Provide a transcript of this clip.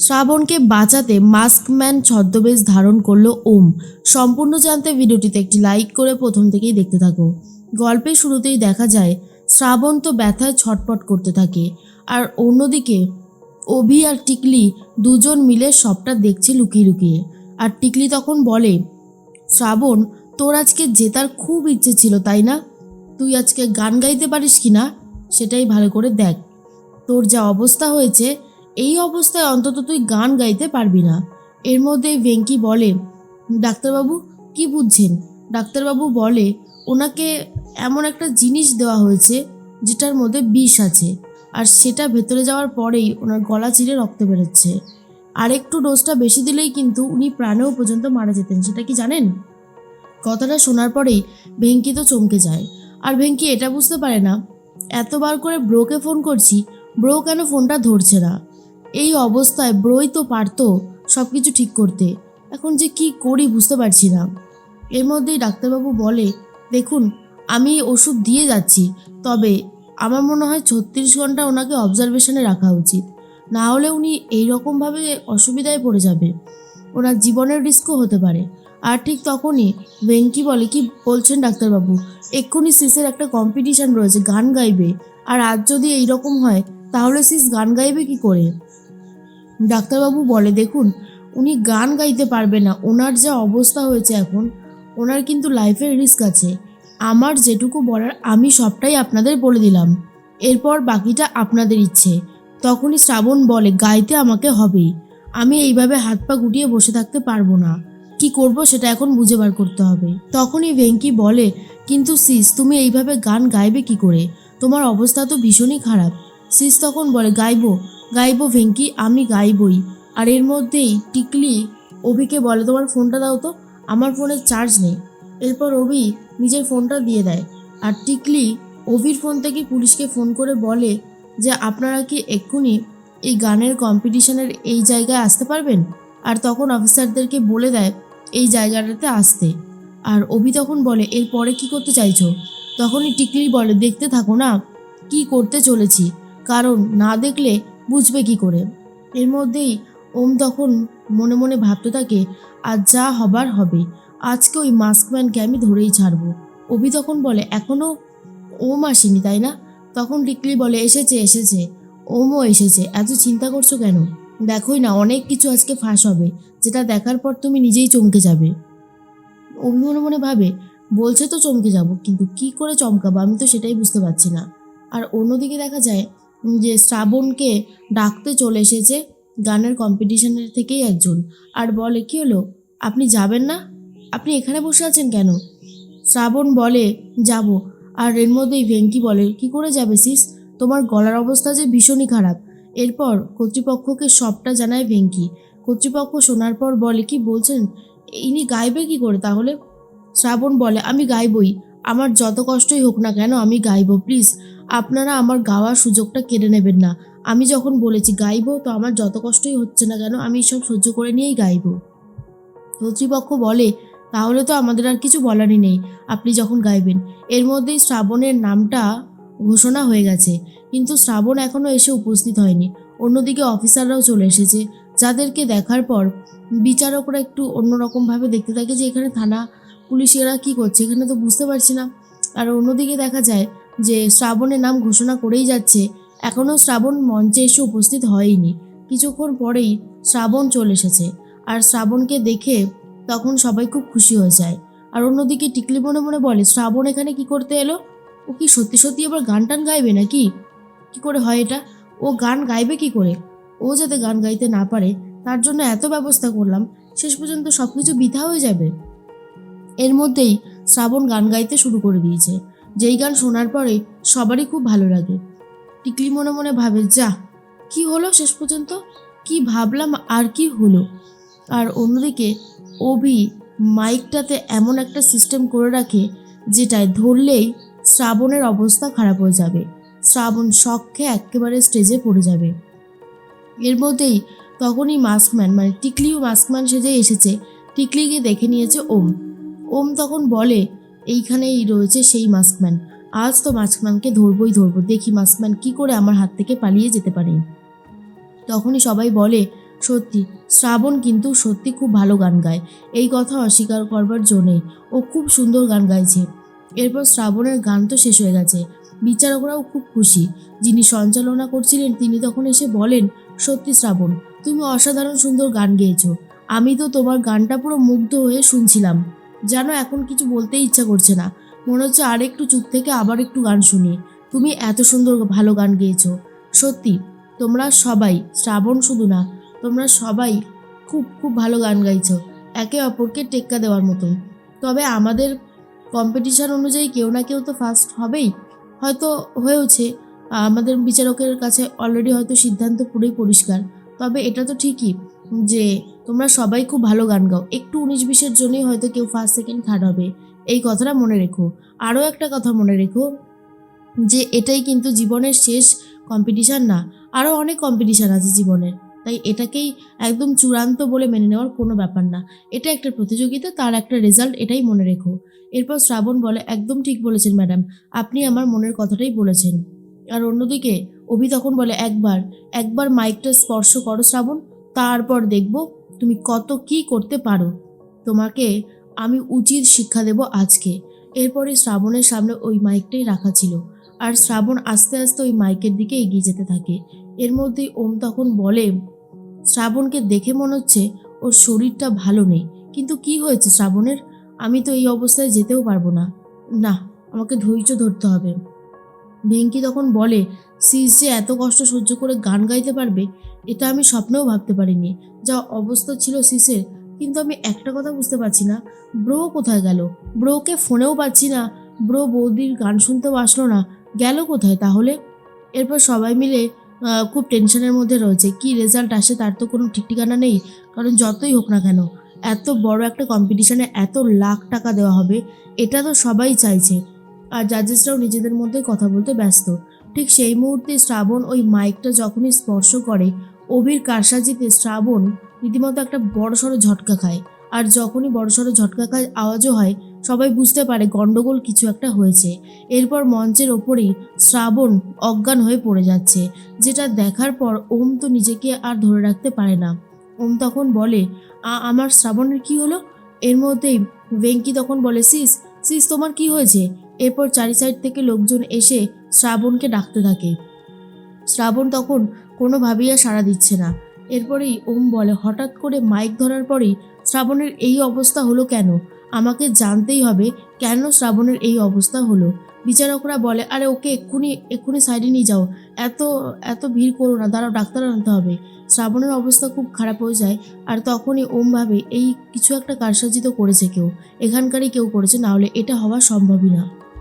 শ্রাবণকে বাঁচাতে মাস্কম্যান ছদ্মবেশ ধারণ করলো ওম। সম্পূর্ণ জানতে ভিডিওটিতে একটি লাইক করে প্রথম থেকেই দেখতে থাকো। গল্পের শুরুতেই দেখা যায় শ্রাবণ তো ব্যথায় ছটপট করতে থাকে, আর অন্যদিকে অভি আর টিকলি দুজন মিলে সবটা দেখছে লুকিয়ে লুকিয়ে। আর টিকলি তখন বলে, শ্রাবণ, তোর আজকে জেতার খুব ইচ্ছে ছিল তাই না? তুই আজকে গান গাইতে পারিস কি না সেটাই ভালো করে দেখ। তোর যা অবস্থা হয়েছে, এই অবস্থায় অন্তত তুই গান গাইতে পারবি না। এর মধ্যেই ভেঙ্কি বলে, ডাক্তারবাবু কি বুঝছেন? ডাক্তারবাবু বলে, ওনাকে এমন একটা জিনিস দেওয়া হয়েছে যেটার মধ্যে বিষ আছে, আর সেটা ভেতরে যাওয়ার পরেই ওনার গলা চিরে রক্ত বেরোচ্ছে। আর একটু ডোজটা বেশি দিলেই কিন্তু উনি প্রাণেও পর্যন্ত মারা যেতেন, সেটা কি জানেন? কথাটা শোনার পরেই ভেঙ্কি তো চমকে যায়। আর ভেঙ্কি এটা বুঝতে পারে না, এতবার করে ব্রোকে ফোন করছি, ব্রো কেন ফোনটা ধরছে না। এই অবস্থায় ব্রোই তো পারতো সব কিছু ঠিক করতে, এখন যে কি করি বুঝতে পারছি না। এর মধ্যেই ডাক্তারবাবু বলে, দেখুন, আমি ওষুধ দিয়ে যাচ্ছি, তবে আমার মনে হয় 36 ঘন্টা ওনাকে অবজারভেশনে রাখা উচিত, না হলে উনি এইরকমভাবে অসুবিধায় পড়ে যাবে, ওনার জীবনের রিস্কও হতে পারে। আর ঠিক তখনই ভেঙ্কি বলে, কি বলছেন ডাক্তারবাবু? এক্ষুনি সিসের একটা কম্পিটিশান রয়েছে, গান গাইবে, আর আজ যদি এইরকম হয় তাহলে সিস গান গাইবে কি করে? ডাক্তারবাবু বলে, দেখুন, উনি গান গাইতে পারবে না, ওনার যা অবস্থা হয়েছে এখন, ওনার কিন্তু লাইফের রিস্ক আছে। আমার যেটুকু বলার আমি সবটাই আপনাদের বলে দিলাম, এরপর বাকিটা আপনাদের ইচ্ছে। তখনই শ্রাবণ বলে, গাইতে আমাকে হবেই, আমি এইভাবে হাত পা গুটিয়ে বসে থাকতে পারবো না, কি করব সেটা এখন বুঝে বার করতে হবে। তখনই ভেঙ্কি বলে, কিন্তু সিস, তুমি এইভাবে গান গাইবে কি করে? তোমার অবস্থা তো ভীষণই খারাপ। সিস তখন বলে, গাইবো গাইবো ভেঙ্কি, আমি গাইবই। আর এর মধ্যেই টিকলি অভিকে বলে, তোমার ফোনটা দাও তো, আমার ফোনে চার্জ নেই। এরপর অভি নিজের ফোনটা দিয়ে দেয়, আর টিকলি অভির ফোন থেকে পুলিশকে ফোন করে বলে যে আপনারা কি এক্ষুনি এই গানের কম্পিটিশনের এই জায়গায় আসতে পারবেন? আর তখন অফিসারদেরকে বলে দেয় এই জায়গাটাতে আসতে। আর অভি তখন বলে, এরপরে কি করতে চাইছো? তখনই টিকলি বলে, দেখতে থাকো না কি করতে চলেছি, কারণ না দেখলে বুঝবে কি করে। এর মধ্যেই ওম তখন মনে মনে ভাবতে থাকে, আজ যা হবার হবে, আজকে ওই মাস্কম্যানকে আমি ধরেই ছাড়বো। অভি তখন বলে, এখনও ওম আসেনি তাই না? তখন টিকলি বলে, এসেছে এসেছে, ওমও এসেছে, এত চিন্তা করছো কেন? দেখোই না, অনেক কিছু আজকে ফাঁস হবে, যেটা দেখার পর তুমি নিজেই চমকে যাবে। অভি মনে মনে ভাবে, বলছে তো চমকে যাব, কিন্তু কি করে চমকাবো আমি তো সেটাই বুঝতে পারছি না। আর অন্যদিকে দেখা যায় যে শ্রাবণকে ডাকতে চলে এসেছে গানের কম্পিটিশনের থেকেই একজন, আর বলে, কি হলো, আপনি যাবেন না? আপনি এখানে বসে আছেন কেন? শ্রাবণ বলে, যাব। আর এর মধ্যেই ভেঙ্কি বলে, কি করে যাবে সিস, তোমার গলার অবস্থা যে ভীষণই খারাপ। এরপর কর্তৃপক্ষকে সবটা জানায় ভেঙ্কি। কর্তৃপক্ষ শোনার পর বলে, কি বলছেন, ইনি গাইবে কি করে তাহলে? শ্রাবণ বলে, আমি গাইবই, আমার যত কষ্টই হোক না কেন আমি গাইবো, প্লিজ আপনারা আমার গাওয়ার সুযোগটা কেড়ে নেবেন না। আমি যখন বলেছি গাইবো, তো আমার যত কষ্টই হচ্ছে না কেন আমি সব সহ্য করে নিয়েই গাইবো। কর্তৃপক্ষ বলে, তাহলে তো আমাদের আর কিছু বলারই নেই, আপনি যখন গাইবেন। এর মধ্যেই শ্রাবণের নামটা ঘোষণা হয়ে গেছে, কিন্তু শ্রাবণ এখনও এসে উপস্থিত হয়নি। অন্যদিকে অফিসাররাও চলে এসেছে, যাদেরকে দেখার পর বিচারকরা একটু অন্যরকমভাবে দেখতে থাকে যে এখানে থানা পুলিশ এরা কী করছে এখানে, তো বুঝতে পারছি না। আর অন্যদিকে দেখা যায় যে শ্রাবণের নাম ঘোষণা করেই যাচ্ছে, এখনও শ্রাবণ মঞ্চে এসে উপস্থিত হয়নি। কিছুক্ষণ পরেই শ্রাবণ চলে এসেছে, আর শ্রাবণকে দেখে তখন সবাই খুব খুশি হয়ে যায়। আর অন্যদিকে টিকলি মনে মনে বলে, শ্রাবণ এখানে কি করতে এলো? ও কি সত্যি সত্যি আবার গান টান গাইবে নাকি? কি করে হয় এটা? ও গান গাইবে কি করে? ও যাতে গান গাইতে না পারে তার জন্য এত ব্যবস্থা করলাম, শেষ পর্যন্ত সব কিছু বৃথা হয়ে যাবে। এর মধ্যেই শ্রাবণ গান গাইতে শুরু করে দিয়েছে, যেই গান শোনার পরে সবারই খুব ভালো লাগে। টিকলি মনে মনে ভাবে, যা, কি হলো শেষ পর্যন্ত, কি ভাবলাম আর কি হলো। আর অন্যদিকে অভি মাইকটাতে এমন একটা সিস্টেম করে রাখে যেটায় ধরলেই শ্রাবণের অবস্থা খারাপ হয়ে যাবে, শ্রাবণ শখে একেবারে স্টেজে পড়ে যাবে। এর মধ্যেই তখনই মাস্কম্যান মানে টিকলিও মাস্কম্যান সেজে এসেছে, টিকলিকে দেখে নিয়েছে ওম। ওম তখন বলে, এইখানেই রয়েছে সেই মাস্কম্যান, আজ তো মাস্কম্যানকে ধরবই ধরবো, দেখি মাস্কম্যান কি করে আমার হাত থেকে পালিয়ে যেতে পারে। তখনই সবাই বলে, সত্যি শ্রাবণ কিন্তু সত্যি খুব ভালো গান গায়, এই কথা অস্বীকার করবার জো নেই। ও খুব সুন্দর গান গাইছে। এরপর শ্রাবণের গান তো শেষ হয়ে গেছে, বিচারকরাও খুব খুশি। যিনি সঞ্চালনা করছিলেন তিনি তখন এসে বলেন, সত্যি শ্রাবণ, তুমি অসাধারণ সুন্দর গান গেয়েছো। আমি তো তোমার গানটা পুরো মুগ্ধ হয়ে শুনছিলাম, জানো এখন কিছু বলতেই ইচ্ছা করছে না, মনে হচ্ছে আর একটু চুপ থেকে আবার একটু গান শুনি। তুমি এত সুন্দর ভালো গান গেয়েছো। সত্যি তোমরা সবাই, শ্রাবণ শুধু না, তোমরা সবাই খুব খুব ভালো গান গাইছো, একে অপরকে টেক্কা দেওয়ার মতন। তবে আমাদের কম্পিটিশান অনুযায়ী কেউ না কেউ তো ফার্স্ট হবেই, হয়তো হয়েওছে। আমাদের বিচারকের কাছে অলরেডি হয়তো সিদ্ধান্ত পুরোই পরিষ্কার। তবে এটা তো ঠিকই যে তোমরা সবাই খুব ভালো গান গাও, একটু 19-20-এর জন্যই হয়তো কেউ ফার্স্ট সেকেন্ড থার্ড হবে, এই কথাটা মনে রেখো। আরও একটা কথা মনে রেখো যে এটাই কিন্তু জীবনের শেষ কম্পিটিশান না, আরও অনেক কম্পিটিশান আছে জীবনের। তাই এটাকেই একদম চূড়ান্ত বলে মেনে নেওয়ার কোনো ব্যাপার না, এটা একটা প্রতিযোগিতা, তার একটা রেজাল্ট, এটাই মনে রেখো। এরপর শ্রাবণ বলে, একদম ঠিক বলেছেন ম্যাডাম, আপনি আমার মনের কথাটাই বলেছেন। আর অন্যদিকে অভি তখন বলে, একবার একবার মাইকটা স্পর্শ করো শ্রাবণ, তারপর দেখব তুমি কত কি করতে পারো। তোমাকে আমি উচিত শিক্ষা দেব আজকে। এরপরে শ্রাবণের সামনে ওই মাইকটাই রাখা ছিল, আর শ্রাবণ আস্তে আস্তে ওই মাইকের দিকে এগিয়ে যেতে থাকে। এর মধ্যেই ওম তখন বলে, শ্রাবণকে দেখে মনে হচ্ছে ওর শরীরটা ভালো নেই, কিন্তু কি হয়েছে শ্রাবণের? আমি তো এই অবস্থায় যেতেও পারবো না, না আমাকে ধৈর্য ধরতে হবে। ভেঙ্কি তখন বলে, সিস যে এত কষ্ট সহ্য করে গান গাইতে পারবে এটা আমি স্বপ্নেও ভাবতে পারিনি, যা অবস্থা ছিল সিসের। কিন্তু আমি একটা কথা বুঝতে পারছি না, ব্রো কোথায় গেল? ব্রোকে ফোনেও পাচ্ছি না, ব্রো বৌদির গান শুনতেও আসলো না, গেল কোথায় তাহলে? এরপর সবাই মিলে খুব টেনশনের মধ্যে রয়েছে, কি রেজাল্ট আসে তার তো কোনো ঠিক ঠিকানা নেই। কারণ যতই হোক না কেন, এত বড় একটা কম্পিটিশানে এত লাখ টাকা দেওয়া হবে, এটা তো সবাই চাইছে। আর জাজেসরাও নিজেদের মধ্যে কথা বলতে ব্যস্ত। ঠিক সেই মুহূর্তে শ্রাবণ ওই মাইকটা যখনই স্পর্শ করে, অভির কারসাজিতে শ্রাবণ রীতিমতো একটা বড়সড় ঝটকা খায়। আর যখনই বড়সড় ঝটকা খায় আওয়াজও হয়, সবাই বুঝতে পারে গন্ডগোল কিছু একটা হয়েছে। এরপর মঞ্চের ওপরেই শ্রাবণ অজ্ঞান হয়ে পড়ে যাচ্ছে, যেটা দেখার পর ওম তো নিজেকে আর ধরে রাখতে পারে না। ওম তখন বলে, আমার শ্রাবণের কি হলো? এর মধ্যেই ভেঙ্কি তখন বলে, সিস সিস তোমার কি হয়েছে? এরপর চারি সাইড থেকে লোকজন এসে শ্রাবণকে ডাকতে থাকে। শ্রাবণ তখন কোনোভাবেই আর সাড়া দিচ্ছে না। এরপরেই ওম বলে, হঠাৎ করে মাইক ধরার পরেই শ্রাবণের এই অবস্থা হলো কেন? আমাকে জানতেই হবে কেন শ্রাবণের এই অবস্থা হলো। বিচারকরা বলে, আরে ওকে এক্ষুনি এক্ষুনি সাইডে নিয়ে যাও, এত এত ভিড় করো না, দাঁড়াও ডাক্তার আনতে হবে। শ্রাবণের অবস্থা খুব খারাপ হয়ে যায়। আর তখনই ওম ভাবে এই কিছু একটা কারসাজি তো করেছে কেউ, এখানকারই কেউ করেছে, না হলে এটা হওয়া সম্ভবই না।